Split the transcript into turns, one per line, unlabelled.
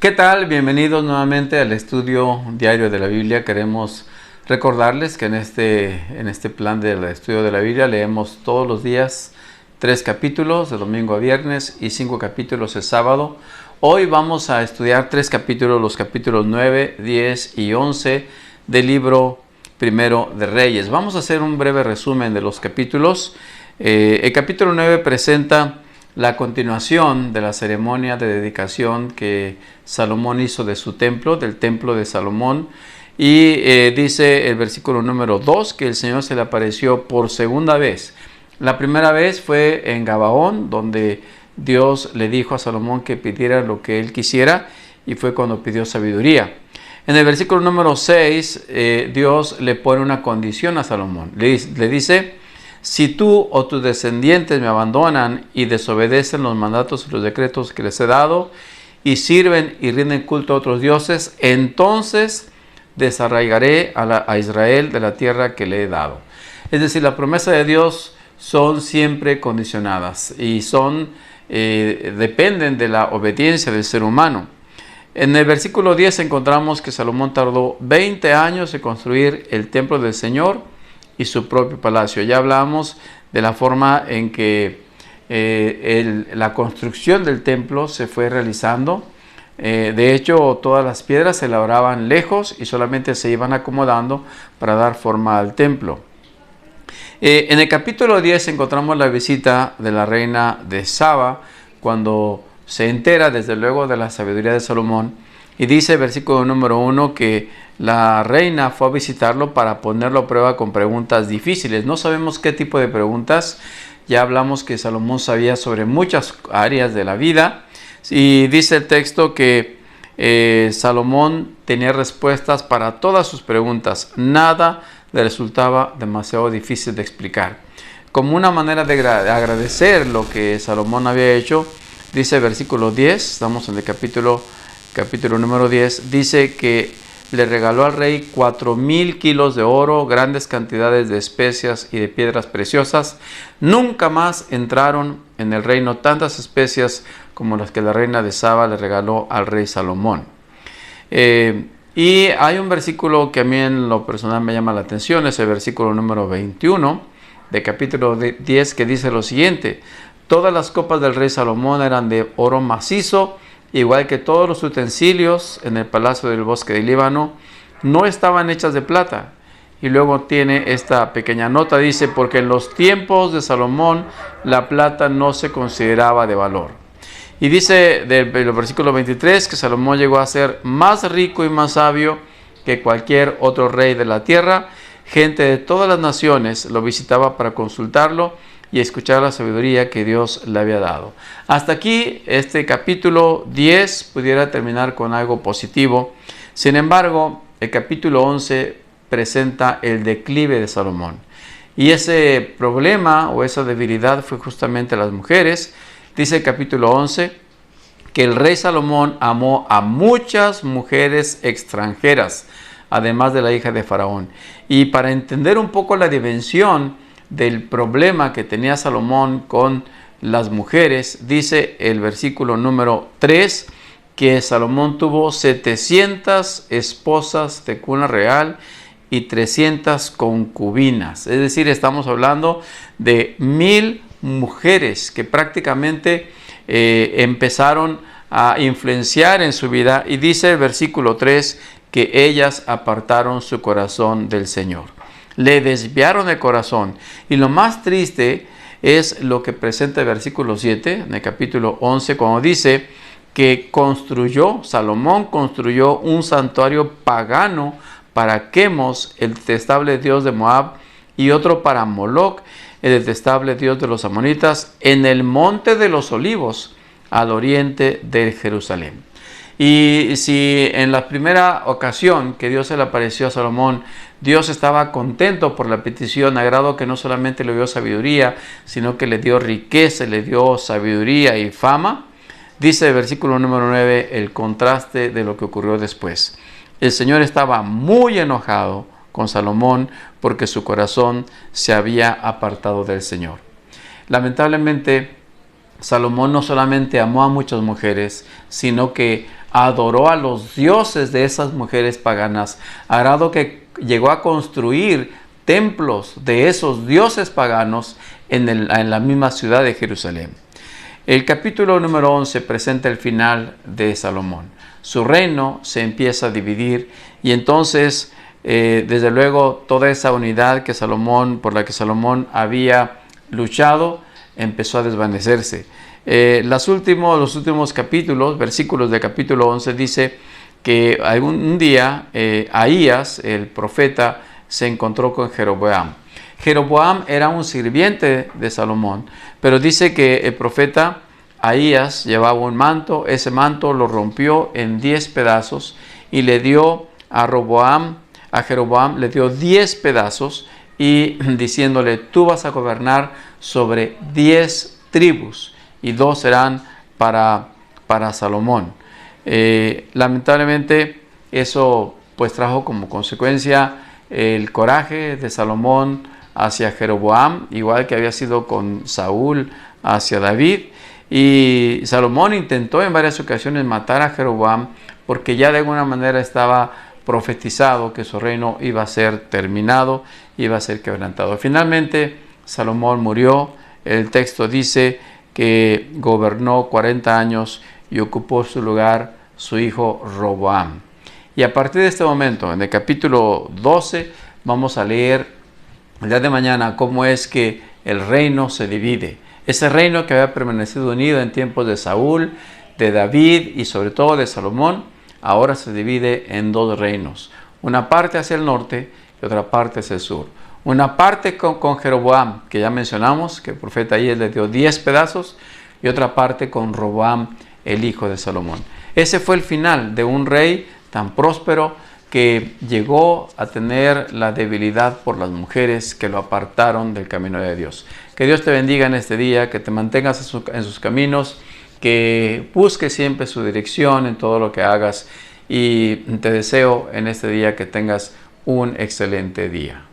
¿Qué tal? Bienvenidos nuevamente al estudio diario de la Biblia. Queremos recordarles que en este plan del estudio de la Biblia leemos todos los días 3 capítulos de domingo a viernes y 5 capítulos el sábado. Hoy vamos a estudiar 3 capítulos, los capítulos 9, 10 y 11 del libro primero de Reyes. Vamos a hacer un breve resumen de los capítulos. El capítulo 9 presenta la continuación de la ceremonia de dedicación que Salomón hizo de su templo, del templo de Salomón. Y dice el versículo número 2 que el Señor se le apareció por segunda vez. La primera vez fue en Gabaón, donde Dios le dijo a Salomón que pidiera lo que él quisiera, y fue cuando pidió sabiduría. En el versículo número 6, Dios le pone una condición a Salomón. Le dice: si tú o tus descendientes me abandonan y desobedecen los mandatos y los decretos que les he dado, y sirven y rinden culto a otros dioses, entonces desarraigaré a Israel de la tierra que le he dado. Es decir, la promesa de Dios son siempre condicionadas y dependen de la obediencia del ser humano. En el versículo 10 encontramos que Salomón tardó 20 años en construir el templo del Señor y su propio palacio. Ya hablamos de la forma en que la construcción del templo se fue realizando. De hecho, todas las piedras se labraban lejos y solamente se iban acomodando para dar forma al templo. En el capítulo 10 encontramos la visita de la reina de Saba, cuando se entera desde luego de la sabiduría de Salomón, y dice el versículo número 1 que la reina fue a visitarlo para ponerlo a prueba con preguntas difíciles. No sabemos qué tipo de preguntas. Ya hablamos que Salomón sabía sobre muchas áreas de la vida, y dice el texto que Salomón tenía respuestas para todas sus preguntas. Nada le resultaba demasiado difícil de explicar. Como una manera de agradecer lo que Salomón había hecho, dice el versículo 10, estamos en el capítulo número 10, dice que le regaló al rey 4,000 kilos de oro, grandes cantidades de especias y de piedras preciosas. Nunca más entraron en el reino tantas especias como las que la reina de Saba le regaló al rey Salomón. Y hay un versículo que a mí en lo personal me llama la atención, es el versículo número 21 de capítulo 10, que dice lo siguiente: todas las copas del rey Salomón eran de oro macizo, igual que todos los utensilios en el palacio del bosque del Líbano no estaban hechas de plata. Y luego tiene esta pequeña nota, dice: porque en los tiempos de Salomón la plata no se consideraba de valor. Y dice del versículo 23 que Salomón llegó a ser más rico y más sabio que cualquier otro rey de la tierra. Gente de todas las naciones lo visitaba para consultarlo y escuchar la sabiduría que Dios le había dado. Hasta aquí este capítulo 10 pudiera terminar con algo positivo. Sin embargo, el capítulo 11 presenta el declive de Salomón. Y ese problema o esa debilidad fue justamente las mujeres. Dice el capítulo 11 que el rey Salomón amó a muchas mujeres extranjeras, además de la hija de Faraón. Y para entender un poco la dimensión del problema que tenía Salomón con las mujeres, dice el versículo número 3 que Salomón tuvo 700 esposas de cuna real y 300 concubinas. Es decir, estamos hablando de 1,000 mujeres que prácticamente empezaron a influenciar en su vida, y dice el versículo 3 que ellas apartaron su corazón del Señor. Le desviaron el corazón. Y lo más triste es lo que presenta el versículo 7 en el capítulo 11, cuando dice que Salomón construyó un santuario pagano para Quemos, el detestable dios de Moab, y otro para Moloc, el detestable dios de los amonitas, en el monte de los olivos, al oriente de Jerusalén. Y si en la primera ocasión que Dios se le apareció a Salomón, Dios estaba contento por la petición, a grado que no solamente le dio sabiduría, sino que le dio riqueza, le dio sabiduría y fama, dice el versículo número 9 el contraste de lo que ocurrió después. El Señor estaba muy enojado con Salomón porque su corazón se había apartado del Señor. Lamentablemente, Salomón no solamente amó a muchas mujeres, sino que adoró a los dioses de esas mujeres paganas, a grado que llegó a construir templos de esos dioses paganos en la misma ciudad de Jerusalén. El capítulo número 11 presenta el final de Salomón. Su reino se empieza a dividir y entonces, desde luego, toda esa unidad por la que Salomón había luchado, empezó a desvanecerse. Los últimos capítulos, versículos del capítulo 11, dice que un día Ahías, el profeta, se encontró con Jeroboam. Jeroboam era un sirviente de Salomón, pero dice que el profeta Ahías llevaba un manto, ese manto lo rompió en 10 pedazos y le dio a Jeroboam le dio 10 pedazos y diciéndole: tú vas a gobernar sobre 10 tribus y 2 serán para Salomón. Lamentablemente eso pues trajo como consecuencia el coraje de Salomón hacia Jeroboam, igual que había sido con Saúl hacia David. Y Salomón intentó en varias ocasiones matar a Jeroboam porque ya de alguna manera estaba profetizado que su reino iba a ser terminado, iba a ser quebrantado. Finalmente Salomón murió. El texto dice que gobernó 40 años y ocupó su lugar su hijo Roboam. Y a partir de este momento, en el capítulo 12, vamos a leer el día de mañana cómo es que el reino se divide. Ese reino que había permanecido unido en tiempos de Saúl, de David y sobre todo de Salomón, ahora se divide en 2 reinos. Una parte hacia el norte y otra parte hacia el sur. Una parte con Jeroboam, que ya mencionamos, que el profeta Ahías le dio 10 pedazos, y otra parte con Roboam, el hijo de Salomón. Ese fue el final de un rey tan próspero que llegó a tener la debilidad por las mujeres que lo apartaron del camino de Dios. Que Dios te bendiga en este día, que te mantengas en sus caminos, que busques siempre su dirección en todo lo que hagas, y te deseo en este día que tengas un excelente día.